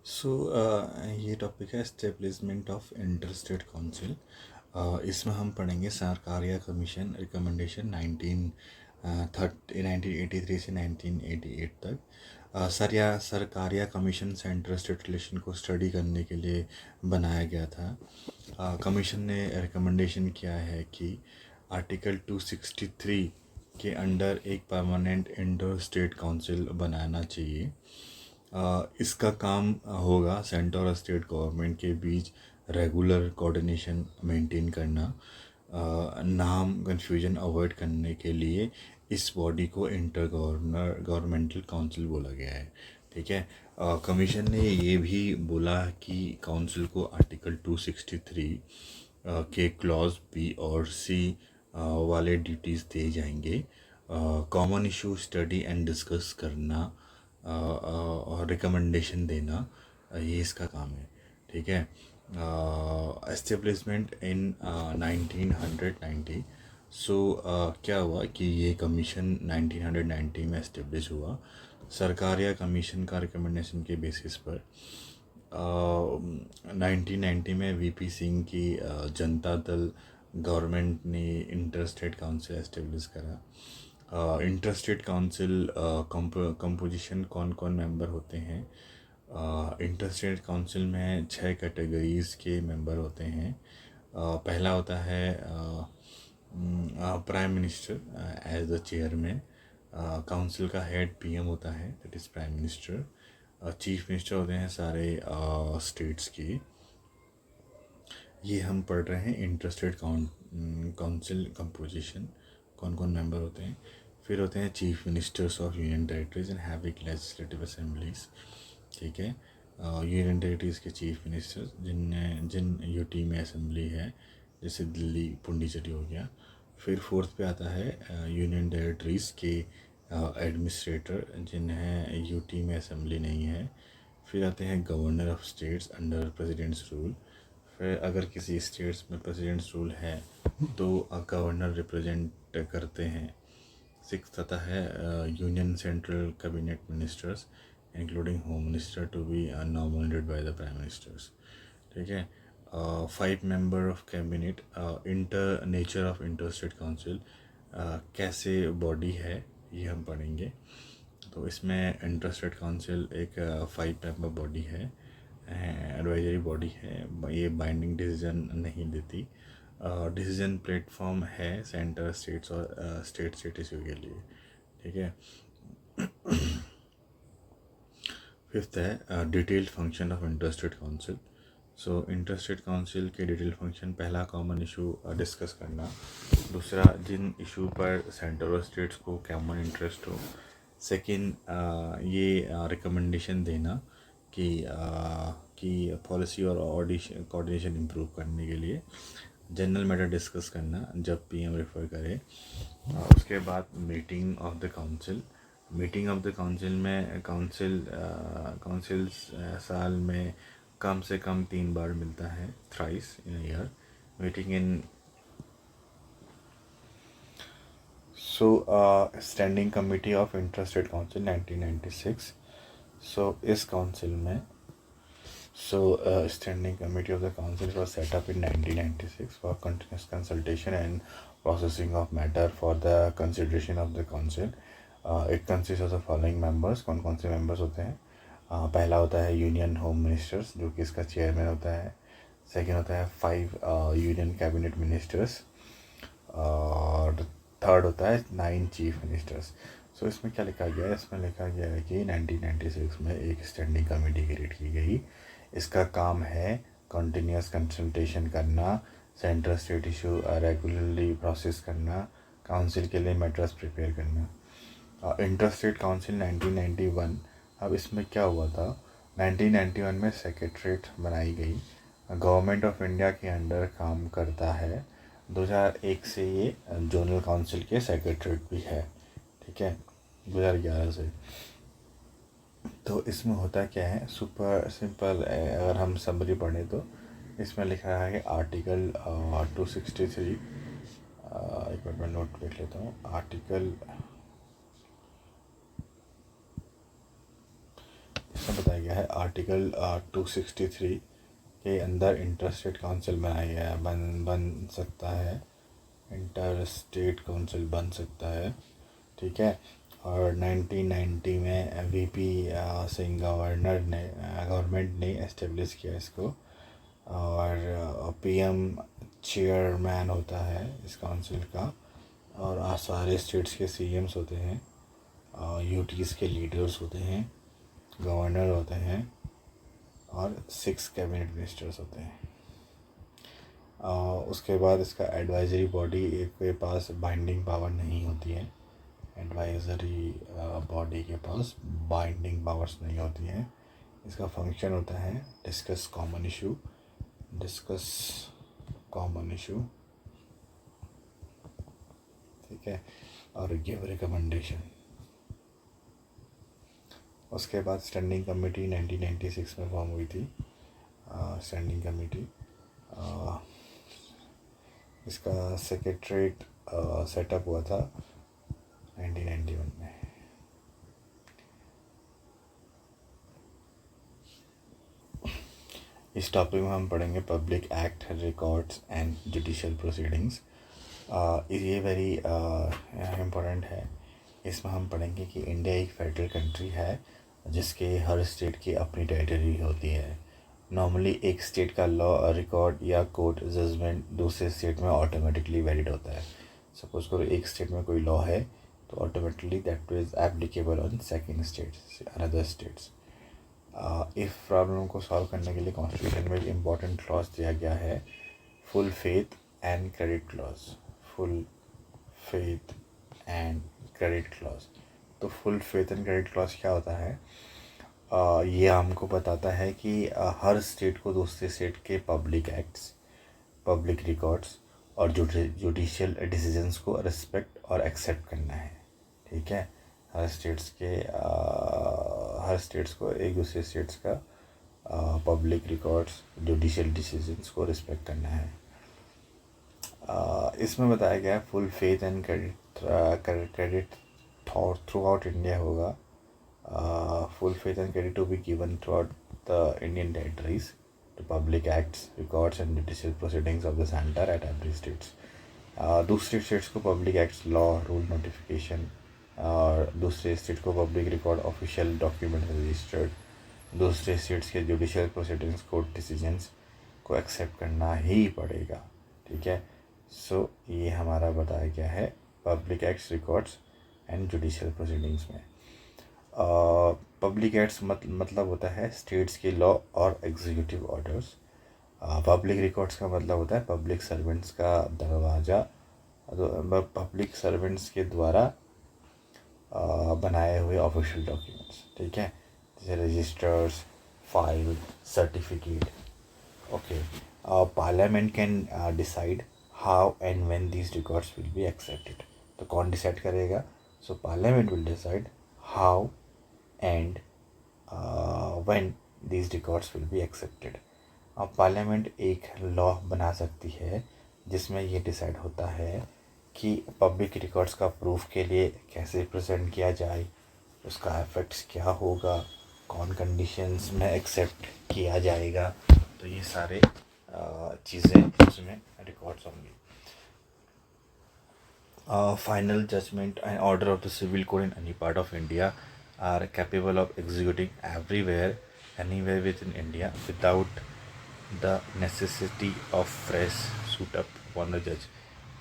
ये टॉपिक है establishment of inter state council. इसमें हम पढ़ेंगे सरकारिया कमीशन रिकमेंडेशन 1983 से 1988 तक। Sarkaria commission centre state relation को स्टडी करने के लिए बनाया गया था। कमीशन ने रिकमेंडेशन किया है कि आर्टिकल 263 के अंडर एक परमानेंट इंटर स्टेट काउंसिल बनाना चाहिए। इसका काम होगा सेंटर और स्टेट गवर्नमेंट के बीच रेगुलर कोऑर्डिनेशन मेंटेन करना। नाम कन्फ्यूजन अवॉइड करने के लिए इस बॉडी को इंटर गवर्नमेंटल काउंसिल बोला गया है। ठीक है। कमीशन ने ये भी बोला कि काउंसिल को आर्टिकल 263 के क्लॉज बी और सी वाले ड्यूटीज़ दिए जाएंगे। Common issue study and discuss करना और रिकमेंडेशन देना, ये इसका काम है। ठीक है। एस्टेब्लिशमेंट इन 1990। क्या हुआ कि ये कमीशन 1990 में एस्टेब्लिश हुआ सरकार या कमीशन का रिकमेंडेशन के बेसिस पर। 1990 में वीपी सिंह की जनता दल गवर्नमेंट ने इंटर स्टेट काउंसिल एस्टेब्लिश करा। इंटर स्टेट काउंसिल कंपोजिशन कौन कौन मेंबर होते हैं? इंटर स्टेट काउंसिल में 6 कैटेगरीज के मेंबर होते हैं। पहला होता है prime minister as the chairman. Council का हेड पीएम होता है, that is prime minister. Chief minister होते हैं सारे स्टेट्स की। ये हम पढ़ रहे हैं इंटर स्टेट काउंसिल कंपोजिशन, कौन कौन मेंबर होते हैं। फिर होते हैं chief ministers of union territories and having legislative assemblies. ठीक है। यूनियन टेरिटरीज के चीफ मिनिस्टर्स जिन यूटी में असेंबली है, जैसे दिल्ली पुंडीचेरी हो गया। फिर फोर्थ पे आता है यूनियन टेरिटरीज के एडमिनिस्ट्रेटर जिन्हें यूटी में असेंबली नहीं है। फिर आते हैं governor of states under presidents rule. फिर अगर किसी स्टेट्स में प्रेसिडेंट्स रूल है तो गवर्नर रिप्रेजेंट करते हैं। सिक्स आता है union central cabinet ministers including home minister to be nominated by the prime ministers. ठीक है। 5 member of cabinet. Inter nature of inter state council, कैसे बॉडी है ये हम पढ़ेंगे। तो इसमें इंटर स्टेट काउंसिल एक 5 मेंबर बॉडी है, एडवाइजरी बॉडी है। ये बाइंडिंग डिसीजन नहीं देती। डिसीजन प्लेटफॉर्म है सेंटर स्टेट्स और स्टेट इशू के लिए। ठीक है। फिफ्थ है detailed function of inter state council. Inter state council के डिटेल फंक्शन, पहला कॉमन इशू डिस्कस करना। दूसरा, जिन इशू पर सेंटर और स्टेट्स को कॉमन इंटरेस्ट हो। सेकेंड, ये रिकमेंडेशन देना कि पॉलिसी और कोऑर्डिनेशन इम्प्रूव करने के लिए। जनरल मैटर डिस्कस करना जब पीएम रेफर करे। उसके बाद meeting of the council. Meeting of the council में काउंसिल साल में कम से कम 3 बार मिलता है, thrice in year meeting in. Standing committee of inter state council 1996। इस काउंसिल में standing committee of the council was set up in 1996 for continuous consultation and processing of matter for the consideration of the council. It consists of the following members। कौन कौन से members होते हैं? पहला होता है यूनियन होम मिनिस्टर्स, जो कि इसका चेयरमैन होता है। सेकेंड होता है 5 यूनियन कैबिनेट मिनिस्टर्स। और थर्ड होता है 9 चीफ मिनिस्टर्स। इसमें क्या लिखा गया है? इसमें लिखा गया है कि 1996 में एक स्टैंडिंग कमेटी क्रिएट की गई। इसका काम है कंटिन्यूस कंसल्टेशन करना, central state issue regularly process करना, काउंसिल के लिए मैटर्स प्रिपेयर करना। Inter state council 1991। अब इसमें क्या हुआ था? 1991 में सेक्रेटरीट बनाई गई, गवर्नमेंट ऑफ इंडिया के अंडर काम करता है। 2001 से ये जोनल काउंसिल के सेक्रेटरीट भी है। ठीक है, 2011 से। तो इसमें होता क्या है? सुपर सिंपल, अगर हम समरी पढ़ें तो इसमें लिखा है कि आर्टिकल 263, एक बार मैं नोट लिख लेता हूँ। इसमें बताया गया है आर्टिकल 263 के अंदर इंटर स्टेट काउंसिल बनाया गया है, बन सकता है, इंटर स्टेट काउंसिल बन सकता है, ठीक है। और 1990 में वीपी सिंह गवर्नमेंट ने एस्टेब्लिश किया इसको, और पीएम चेयरमैन होता है इस काउंसिल का, और सारे स्टेट्स के सीएम्स होते हैं, यूटीज़ के लीडर्स होते हैं, गवर्नर होते हैं, और 6 कैबिनेट मिनिस्टर्स होते हैं। उसके बाद इसका एडवाइजरी बॉडी के पास बाइंडिंग पावर नहीं होती है, एडवाइजरी बॉडी के पास बाइंडिंग पावर्स नहीं होती हैं। इसका फंक्शन होता है डिस्कस कॉमन इशू, ठीक है, और गिव रिकमेंडेशन। उसके बाद स्टैंडिंग कमेटी 1996 में फॉर्म हुई थी, स्टैंडिंग कमेटी। इसका सेक्रेटरीट सेटअप हुआ था 1991 में। इस टॉपिक में हम पढ़ेंगे public act, records and judicial proceedings. ये वेरी इम्पोर्टेंट है। इसमें हम पढ़ेंगे कि इंडिया एक फेडरल कंट्री है जिसके हर स्टेट की अपनी टेरिटरी होती है। नॉर्मली एक स्टेट का लॉ, रिकॉर्ड या कोर्ट जजमेंट दूसरे स्टेट में ऑटोमेटिकली वैलिड होता है। सपोज करो एक स्टेट में कोई लॉ है तो automatically that is applicable on second states, another states. इस प्रॉब्लम को सॉल्व करने के लिए कॉन्स्टिट्यूशन में एक इम्पॉर्टेंट क्लॉज दिया गया है, full faith and credit clause. Full faith and credit clause. तो full faith and credit clause क्या होता है? ये हमको बताता है कि हर स्टेट को दूसरे स्टेट के पब्लिक एक्ट्स, पब्लिक रिकॉर्ड्स और जुडिशियल डिसीजंस को रिस्पेक्ट और एक्सेप्ट करना है, ठीक है। हर स्टेट्स को एक दूसरे स्टेट्स का पब्लिक रिकॉर्ड्स, जुडिशियल डिसीजंस को रिस्पेक्ट करना है। इसमें बताया गया है full faith and credit through out India होगा। Full faith and credit to be given throughout the Indian territories to public acts, records and judicial proceedings of the center at every states. दूसरे states को public acts, law, rule, notification, और दूसरे state को public record, official document registered, दूसरे states के judicial proceedings, court decisions को accept करना ही पड़ेगा, ठीक है। सो ये हमारा बताया गया है public acts, records and judicial proceedings में। पब्लिक एक्ट्स मतलब होता है स्टेट्स के लॉ और एग्जीक्यूटिव ऑर्डर्स। पब्लिक रिकॉर्ड्स का मतलब होता है पब्लिक सर्वेंट्स का दरवाज़ा, पब्लिक सर्वेंट्स के द्वारा बनाए हुए ऑफिशियल डॉक्यूमेंट्स, ठीक है, जैसे registers, file, certificate. Okay, parliament can decide how and when these records will be accepted. तो कौन डिसाइड करेगा? So parliament will decide how and when these records will be accepted. अब पार्लियामेंट एक law बना सकती है जिसमें ये डिसाइड होता है कि पब्लिक रिकॉर्ड्स का प्रूफ के लिए कैसे प्रेजेंट किया जाए, उसका इफेक्ट्स क्या होगा, कौन कंडीशंस में एक्सेप्ट किया जाएगा। तो ये सारे चीज़ें उसमें रिकॉर्ड्स होंगी। Final judgment and order of the civil code in any part of India are capable of executing everywhere, anywhere within India without the necessity of fresh suit up upon the judge.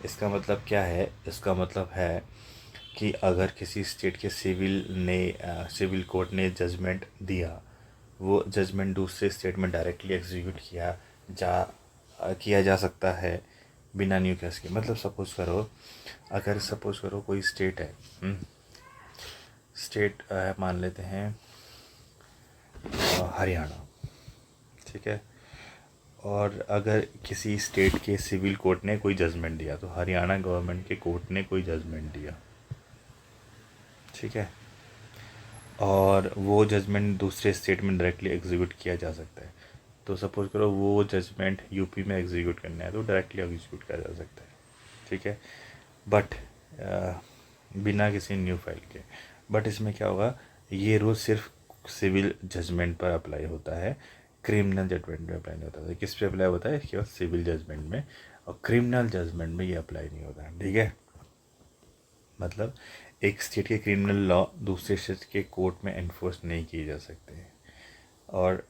इसका मतलब क्या है? इसका मतलब है कि अगर किसी स्टेट के सिविल कोर्ट ने जजमेंट दिया, वो जजमेंट दूसरे स्टेट में डायरेक्टली एग्जीक्यूट किया जा सकता है बिना न्यू केस के। मतलब सपोज करो कोई स्टेट है, स्टेट मान लेते हैं हरियाणा, ठीक है, और अगर किसी स्टेट के सिविल कोर्ट ने कोई जजमेंट दिया, तो हरियाणा गवर्नमेंट के कोर्ट ने कोई जजमेंट दिया, ठीक है, और वो जजमेंट दूसरे स्टेट में डायरेक्टली एग्जीक्यूट किया जा सकता है। तो सपोज करो वो जजमेंट यूपी में एग्जीक्यूट करना है तो डायरेक्टली एग्जीक्यूट किया जा सकता है, ठीक है, बट बिना किसी न्यू फाइल के। बट इसमें क्या होगा, ये रूल सिर्फ सिविल जजमेंट पर अप्लाई होता है, क्रिमिनल जजमेंट में अप्लाई नहीं होता है। किस पे अप्लाई होता है? केवल सिविल जजमेंट में, और क्रिमिनल जजमेंट में ये अप्लाई नहीं होता है। ठीक है, मतलब एक स्टेट के क्रिमिनल लॉ दूसरे स्टेट के कोर्ट में एनफोर्स नहीं किए जा सकते हैं। और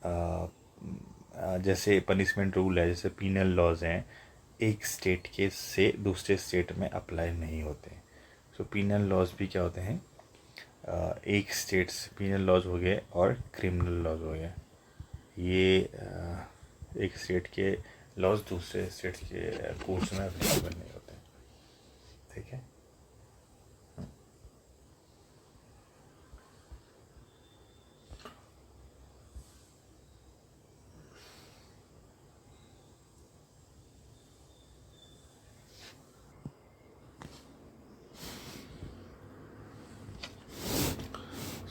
जैसे पनिशमेंट रूल है, जैसे पीनल लॉज हैं, एक स्टेट के से दूसरे स्टेट में अप्लाई नहीं होते। सो पीनल लॉज भी क्या होते हैं? एक स्टेट से पीनल लॉज हो गए और क्रिमिनल लॉज हो गए, ये एक स्टेट के लॉज दूसरे स्टेट के कोर्ट्स में अप्लीकेबल नहीं होते। ठीक है,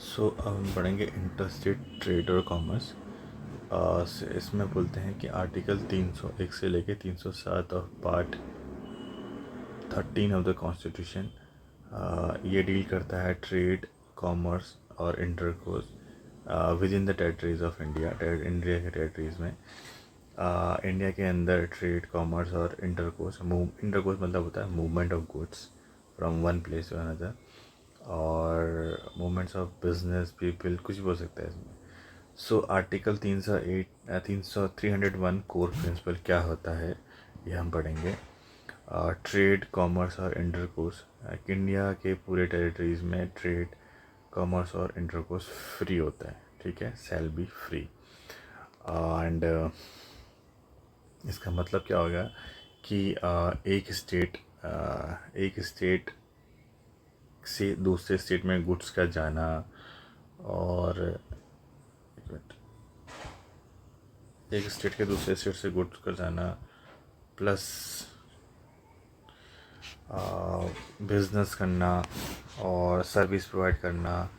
सो अब हम पढ़ेंगे इंटरस्टेट ट्रेड और कॉमर्स। इसमें बोलते हैं कि आर्टिकल 301 से लेके 307 of part 13 of the constitution ये डील करता है ट्रेड, कॉमर्स और intercourse within the territories of India. India के टेरिटरीज में इंडिया के अंदर ट्रेड, कॉमर्स और इंटरकोर्स मतलब होता है movement of goods from one place to another, और मूवमेंट्स ऑफ बिजनेस पीपल, कुछ भी हो सकता है इसमें। सो आर्टिकल 301 कोर प्रिंसिपल क्या होता है ये हम पढ़ेंगे। ट्रेड, कॉमर्स और इंटरकोर्स, इंडिया के पूरे टेरिटरीज में ट्रेड, कॉमर्स और इंटरकोर्स फ्री होता है। ठीक है, सेल बी फ्री। एंड इसका मतलब क्या होगा कि एक स्टेट से दूसरे स्टेट में गुड्स का जाना, और एक मिनट, एक स्टेट के दूसरे स्टेट से गुड्स का जाना प्लस बिजनेस करना और सर्विस प्रोवाइड करना,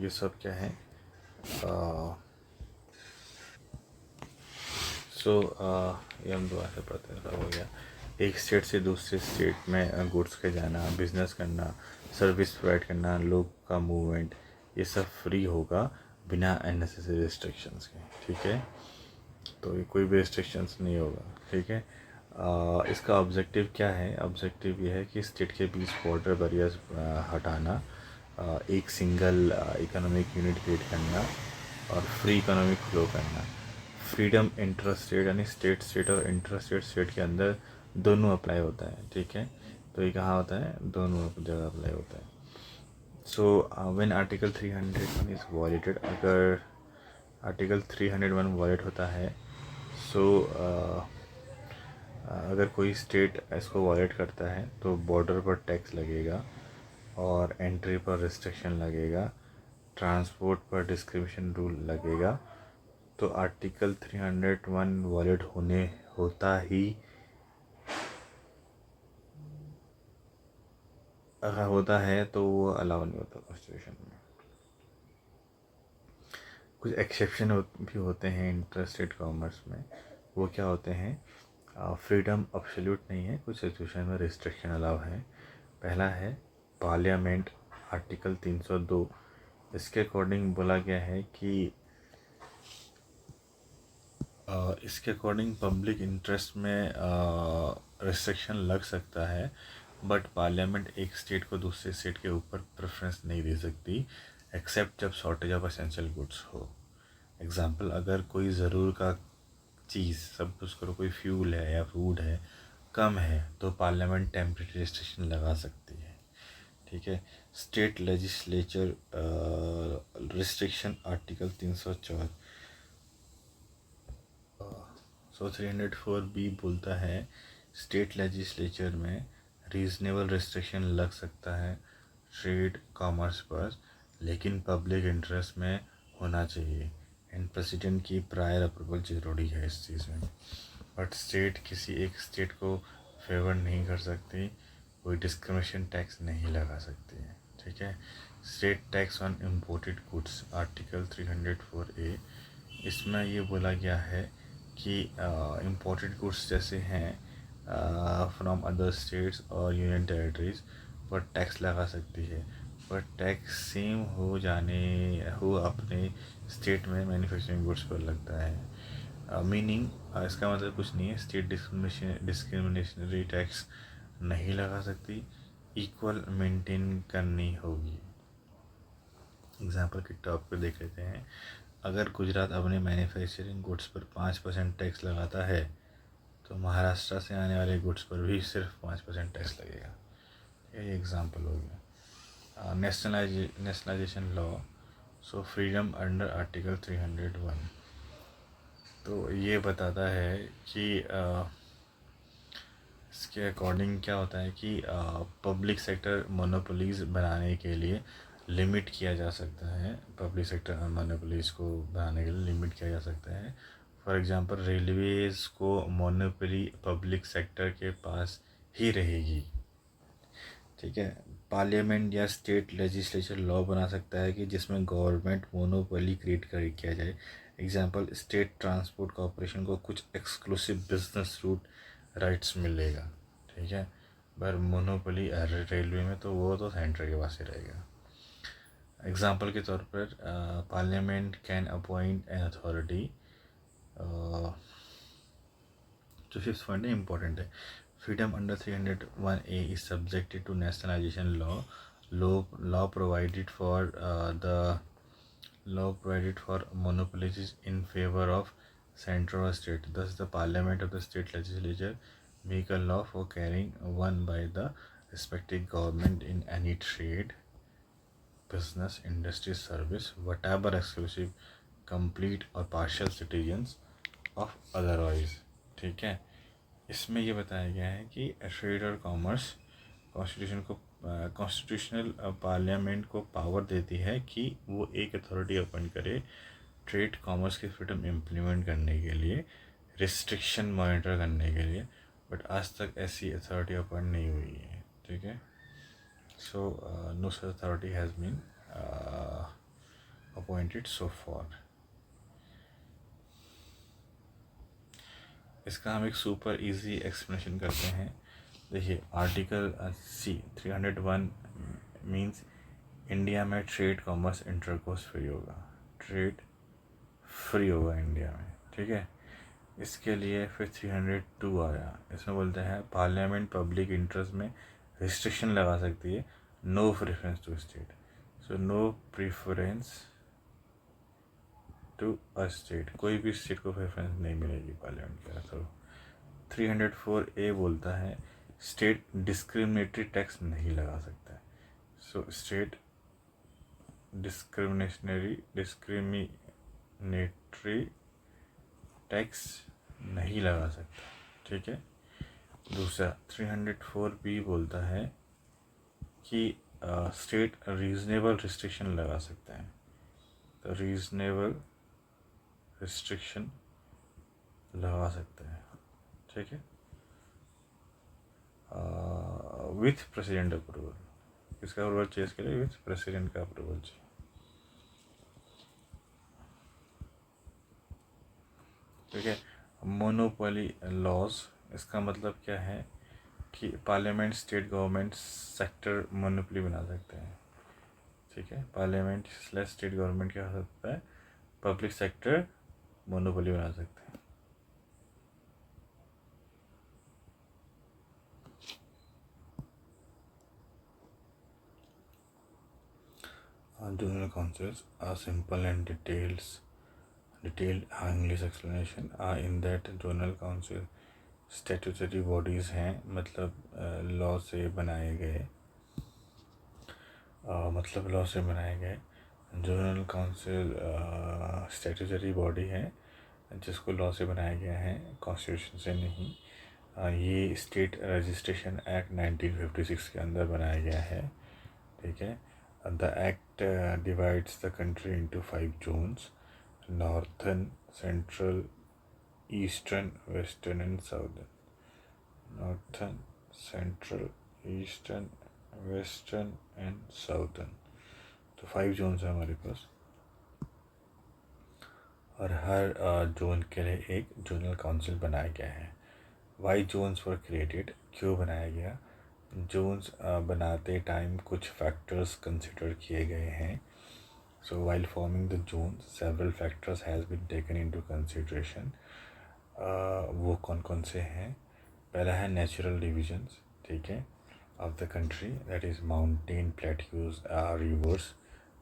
ये सब क्या है? ये हम दोबारा से पढ़ते हैं, हो गया। एक स्टेट से दूसरे स्टेट में गुड्स के जाना, बिजनेस करना, सर्विस प्रोवाइड करना, लोग का मूवमेंट, ये सब फ्री होगा बिना अननेसेसरी रिस्ट्रिक्शंस के। ठीक है, तो ये कोई भी रिस्ट्रिक्शंस नहीं होगा। ठीक है, इसका ऑब्जेक्टिव क्या है? ऑब्जेक्टिव ये है कि स्टेट के बीच बॉर्डर बैरियर्स हटाना, एक सिंगल इकोनॉमिक यूनिट क्रिएट करना और फ्री इकोनॉमिक फ्लो करना। फ्रीडम इंटरस्टेट यानी स्टेट और इंटरस्टेट के अंदर दोनों अप्लाई होता है। ठीक है, तो ये कहाँ होता है? दोनों जगह अप्लाई होता है। सो व्हेन आर्टिकल 301 इज़ वॉलेटेड, अगर आर्टिकल 301 वॉलेट होता है, सो अगर कोई स्टेट इसको वॉलेट करता है तो बॉर्डर पर टैक्स लगेगा और एंट्री पर रिस्ट्रिक्शन लगेगा, ट्रांसपोर्ट पर डिस्क्रिमिनेशन रूल लगेगा। तो आर्टिकल 301 वॉलिड होता ही, अगर होता है तो वो अलाउ नहीं होता कॉन्स्टिट्यूशन में। कुछ एक्सेप्शन भी होते हैं इंटरस्टेट कॉमर्स में। वो क्या होते हैं? फ्रीडम अब्सोल्यूट नहीं है, कुछ सिचुएशन में रिस्ट्रिक्शन अलाउ है। पहला है पार्लियामेंट, आर्टिकल 302। इसके अकॉर्डिंग बोला गया है कि इसके अकॉर्डिंग पब्लिक इंटरेस्ट में रिस्ट्रिक्शन लग सकता है, बट पार्लियामेंट एक स्टेट को दूसरे स्टेट के ऊपर प्रेफरेंस नहीं दे सकती, एक्सेप्ट जब शॉर्टेज ऑफ एसेंशियल गुड्स हो। एग्जांपल, अगर कोई ज़रूर का चीज़, सब कुछ करो, कोई फ्यूल है या फूड है कम है, तो पार्लियामेंट टेम्परेरी रिस्ट्रिक्शन लगा सकती है। ठीक है, state legislature restriction, article 304। 304 B बोलता है स्टेट लेजिस्लेचर में रीजनेबल रिस्ट्रिक्शन लग सकता है ट्रेड, कॉमर्स पर, लेकिन पब्लिक इंटरेस्ट में होना चाहिए एंड प्रेसिडेंट की प्रायर अप्रूवल ज़रूरी है इस चीज़ में। बट स्टेट किसी एक स्टेट को फेवर नहीं कर सकती, कोई डिस्क्रिमिनेशन टैक्स नहीं लगा सकती है। ठीक है, state tax on imported goods, article 304A। इसमें ये बोला गया है कि इम्पोर्टेड गुड्स जैसे हैं फ्रॉम अदर स्टेट्स और यूनियन टेरिटरीज पर टैक्स लगा सकती है, पर टैक्स सेम हो अपने स्टेट में मैन्युफैक्चरिंग गुड्स पर लगता है। मीनिंग इसका मतलब कुछ नहीं है, स्टेट डिस्क्रिमिनेशनरी टैक्स नहीं लगा सकती, इक्वल मेंटेन करनी होगी। एग्जाम्पल के टॉप पे देख लेते हैं। अगर गुजरात अपने मैन्युफैक्चरिंग गुड्स पर 5% टैक्स लगाता है तो महाराष्ट्र से आने वाले गुड्स पर भी सिर्फ 5% टैक्स लगेगा। ये एग्जाम्पल हो गया। Nationalisation law, so freedom under article 301। तो ये बताता है कि इसके अकॉर्डिंग क्या होता है कि पब्लिक सेक्टर मोनोपोलीज बनाने के लिए लिमिट किया जा सकता है। पब्लिक सेक्टर मोनोपोलीज को बनाने के लिए लिमिट किया जा सकता है। फॉर एग्जांपल रेलवेज़ को मोनोपोली पब्लिक सेक्टर के पास ही रहेगी। ठीक है। पार्लियामेंट या स्टेट लेजिस्लेचर लॉ बना सकता है कि जिसमें गवर्नमेंट मोनोपोली क्रिएट किया जाए। एग्जांपल, स्टेट ट्रांसपोर्ट कॉरपोरेशन को कुछ एक्सक्लूसिव बिजनेस रूट राइट्स मिलेगा। ठीक है। पर मोनोपोली रेलवे में तो वो तो सेंटर के पास ही रहेगा। एग्जांपल के तौर पर parliament can appoint an authority, जो फिफ्थ पॉइंट है इम्पोर्टेंट है। Freedom under 301A is subjected to nationalisation law provided for the law provided for monopolies in favor of central or state. Thus, the parliament of the state legislature make a law for carrying one by the respective government in any trade, business, industry, service, whatever exclusive, complete or partial citizens of otherwise। ठीक है। इसमें ये बताया गया है कि trade और commerce constitutional parliament को पावर देती है कि वो एक अथॉरिटी अपॉइंट करे ट्रेड कॉमर्स की फ्रीडम इम्प्लीमेंट करने के लिए, रिस्ट्रिक्शन मॉनिटर करने के लिए। बट आज तक ऐसी अथॉरिटी अपॉइंट नहीं हुई है। ठीक है। So no such authority has been appointed so far. इसका हम एक सुपर इजी एक्सप्लेनेशन करते हैं। देखिए, आर्टिकल सी 301 मीन्स इंडिया में ट्रेड कॉमर्स इंटरकोर्स फ्री होगा। ट्रेड फ्री होगा इंडिया में। ठीक है। इसके लिए फिर 302 आया। इसमें बोलते हैं पार्लियामेंट पब्लिक इंटरेस्ट में रिस्ट्रिक्शन लगा सकती है, no preference to state. So no preference to a state, कोई भी स्टेट को प्रेफरेंस नहीं मिलेगी पार्लियामेंट के थ्रू। 304A बोलता है स्टेट डिस्क्रिमिनेटरी टैक्स नहीं लगा सकता है। सो स्टेट डिस्क्रिमिनेटरी टैक्स नहीं लगा सकता। ठीक है। दूसरा 304B बोलता है कि स्टेट रीजनेबल रिस्ट्रिक्शन लगा सकता है। तो रीजनेबल रिस्ट्रिक्शन लगा सकता है। ठीक है। With president approval. किसका अप्रूवल चाहिए इसके लिए? विथ प्रेसिडेंट का अप्रूवल चाहिए। ठीक है। मोनोपोली लॉज, इसका मतलब क्या है कि parliament state government sector monopoly बना सकते हैं। ठीक है। पार्लियामेंट स्लैश स्टेट गवर्नमेंट क्या हो सकता है? पब्लिक सेक्टर मोनोपोली बना सकते हैं। General councils are simple and detailed English explanation are in that general council statutory bodies हैं, मतलब लॉ से बनाए गए जनरल काउंसिल स्टैट्यूटरी बॉडी है जिसको लॉ से बनाया गया है, कॉन्स्टिट्यूशन से नहीं। ये स्टेट रजिस्ट्रेशन एक्ट 1956 के अंदर बनाया गया है। ठीक है। The act divides the country into 5 zones, northern, central, eastern, western and southern. Northern, central, eastern, western and southern. तो 5 जोन्स हैं हमारे पास, और हर जोन के लिए एक जोनल काउंसिल बनाया गया है। वाई जोन्स वर क्रिएटेड, क्यों बनाया गया? जोन्स बनाते टाइम कुछ फैक्टर्स कंसिडर किए गए हैं. So while forming the zones, several factors has been taken into consideration. वो कौन कौन से हैं? पहला है नेचुरल डिविजन्स, ठीक है, of the country, that is mountain, plateaus, reverse.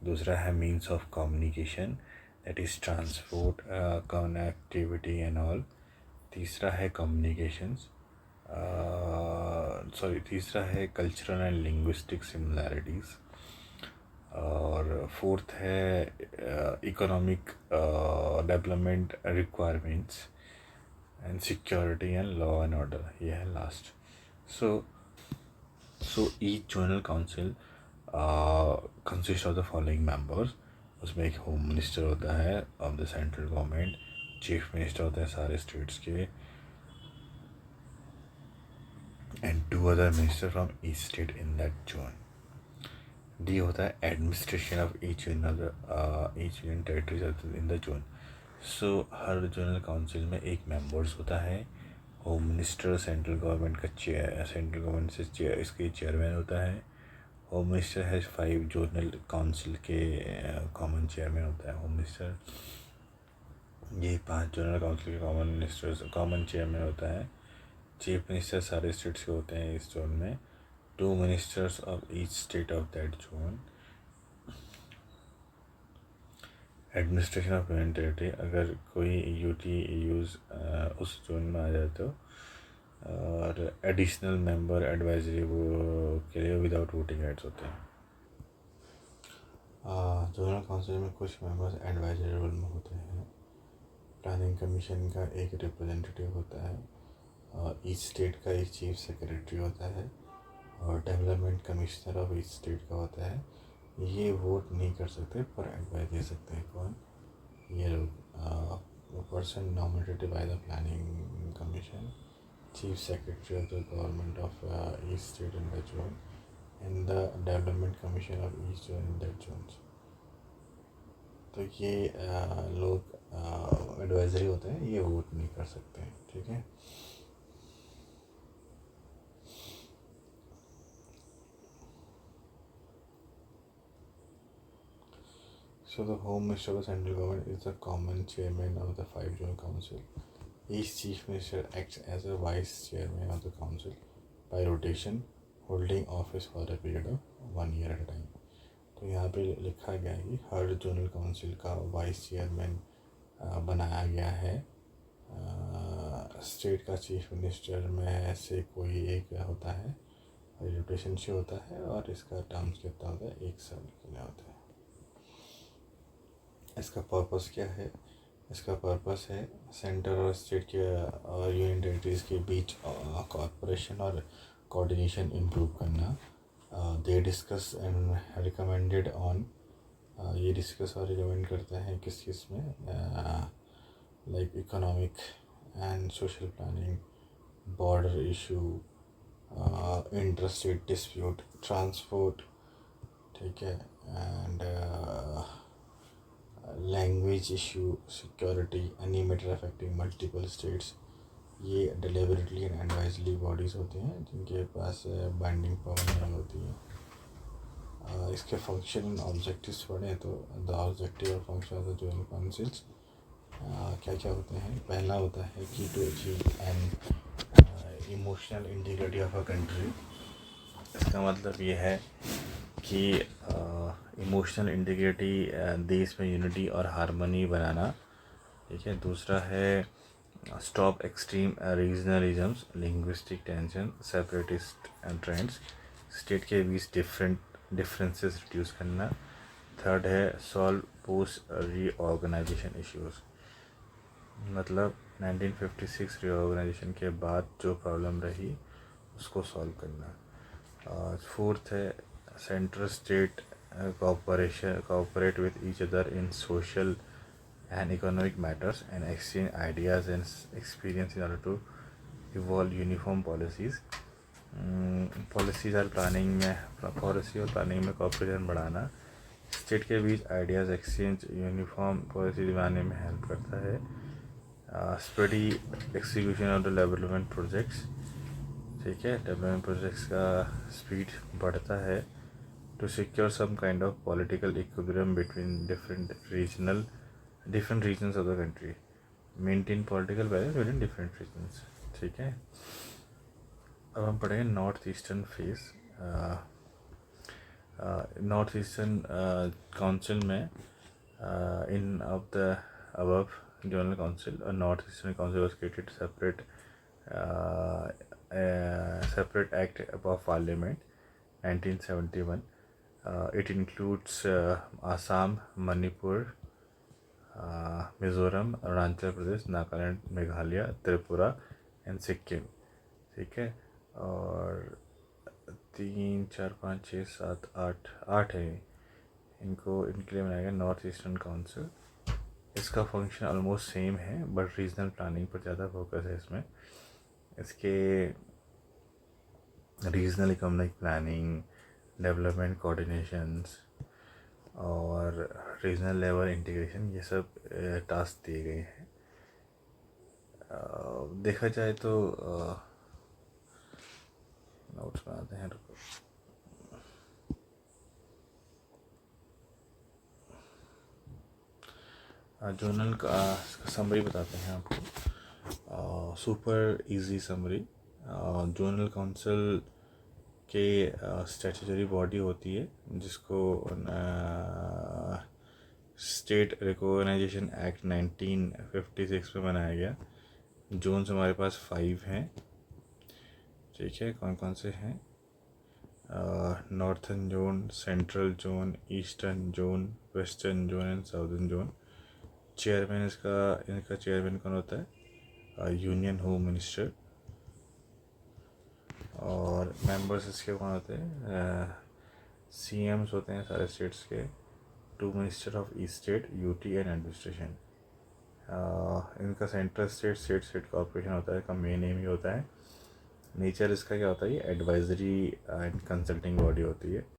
दूसरा है means of communication, that is transport, connectivity and all. तीसरा है कम्युनिकेशंस, तीसरा है कल्चरल एंड लिंग्विस्टिक सिमिलैरिटीज़. और फोर्थ है economic development requirements and security and law and order. ये है last. So each zonal council consist of the following members. उसमें एक होम मिनिस्टर होता है of the central government, chief minister होते हैं सारे स्टेट्स के, and 2 other minister from each state in that zone. D होता है administration of each union territories in the zone. So her zonal council में एक मेंबर्स होता है. होम मिनिस्टर सेंट्रल गवर्नमेंट का सेंट्रल गवर्नमेंट से इसके चेयरमैन होता है. होम मिनिस्टर है 5 जोनल काउंसिल के कॉमन चेयरमैन होता है होम मिनिस्टर. ये 5 जोनल काउंसिल के कॉमन चेयरमैन होता है. चीफ मिनिस्टर सारे स्टेट्स के होते हैं इस जोन में. 2 ministers of each state of that zone. Administration of union territory, अगर कोई यूटी यूज़ उस जोन में आ जाए तो. और एडिशनल मेंबर एडवाइजरी वो के लिए विदाउट वोटिंग राइट्स होते हैं. जोनल काउंसिल में कुछ मेंबर्स एडवाइजरी रोल में होते हैं. प्लानिंग कमीशन का एक रिप्रेजेंटेटिव होता है. ईच स्टेट का एक चीफ सेक्रेटरी होता है. और development commissioner of each state का होता है. ये वोट नहीं कर सकते पर एडवाइस दे सकते हैं. कौन? ये लोग. Person nominated by the planning commission, chief secretary of the government of each state in that zone, and the development commission of each zone in that zone. तो ये लोग एडवाइजरी होते हैं, ये वोट नहीं कर सकते हैं. ठीक है. So the Home Minister of the Central Government is the common chairman of the 5 Zone Council. Each Chief Minister acts as a Vice Chairman of the Council by rotation, holding office for a period of 1 year at a time. तो यहाँ पे लिखा गया है कि हर zonal council का vice chairman बनाया गया है. स्टेट का चीफ मिनिस्टर में से कोई एक होता है, रोटेशन से होता है, और इसका टर्म्स कितना होता है? 1 साल के लिए होता है. इसका पर्पस क्या है? इसका पर्पस है सेंटर और स्टेट के और यूनियन टेरिटरीज़ के बीच कॉर्पोरेशन और कोऑर्डिनेशन इम्प्रूव करना. They discuss and recommended on, ये डिस्कस और रिकमेंड करता है किस में, like economic and social planning, border issue, inter state dispute, transport, ठीक है, and language issue, security, any matter affecting multiple states. ये डिलिबरेटली एंड एडवाइजरी बॉडीज़ होते हैं जिनके पास बाइंडिंग पावर नहीं होती है. इसके फंक्शन एंड ऑब्जेक्टिव्स पढ़ें तो द ऑब्जेक्टिव और function of the zonal councils क्या क्या होते हैं? पहला होता है कि to achieve an emotional integrity of a country. इसका मतलब ये है कि इमोशनल इंटीग्रिटी, देश में यूनिटी और हारमोनी बनाना. ठीक है. दूसरा है stop extreme regionalisms, linguistic tension, separatist trends, state के बीच डिफरेंसेस रिड्यूस करना. थर्ड है सॉल्व पोस्ट रीऑर्गेनाइजेशन इश्यूज, मतलब 1956 रीऑर्गेनाइजेशन के बाद जो प्रॉब्लम रही उसको सॉल्व करना. फोर्थ है central state cooperate with each other in social and economic matters and exchange ideas and experience in order to evolve uniform policies. Policies और planning में कॉपरेशन बढ़ाना. स्टेट के बीच आइडियाज़ एक्सचेंज यूनिफॉर्म पॉलिसी बनाने में help करता है. Speedy execution of the development projects, ठीक है। डेवलपमेंट प्रोजेक्ट्स का स्पीड बढ़ता है to secure some kind of political equilibrium between different regions of the country, maintain political balance between different regions. ठीक है। अब हम पढ़ेंगे north eastern phase. North eastern council में in of the above General Council, a North Eastern Council was created separate act of Parliament 1971. It includes Assam, Manipur, Mizoram, Arunachal Pradesh, Nagaland, Meghalaya, Tripura and Sikkim. ठीक है। और 3, 4, 5, 6, 7, 8 है इनके लिए बनाया गया नॉर्थ ईस्टर्न काउंसिल। इसका फंक्शन ऑलमोस्ट सेम है बट रीजनल प्लानिंग पर ज़्यादा फोकस है इसमें। इसके regional economic planning, development coordinations और रीजनल लेवल इंटीग्रेशन, ये सब टास्क दिए गए हैं। देखा जाए तो नोट्स बनाते हैं। रुको, जोनल का समरी बताते हैं आपको। Super easy summary. Zonal council के स्टैट्यूटरी बॉडी होती है जिसको स्टेट रिकॉग्नाइजेशन एक्ट 1956 में बनाया गया। जोन्स हमारे पास 5 हैं। ठीक है। कौन कौन से हैं? Northern zone, central zone, eastern zone, western zone and southern zone. Chairman इनका चेयरमैन कौन होता है? Union home minister. और मेंबर्स इसके कौन होते हैं? CMs होते हैं सारे स्टेट्स के। 2 minister of each state, UT and administration. इनका सेंट्रल स्टेट कॉर्पोरेशन होता है। इसका मेन एम ही होता है। नेचर इसका क्या होता है? ये एडवाइजरी एंड कंसल्टिंग बॉडी होती है।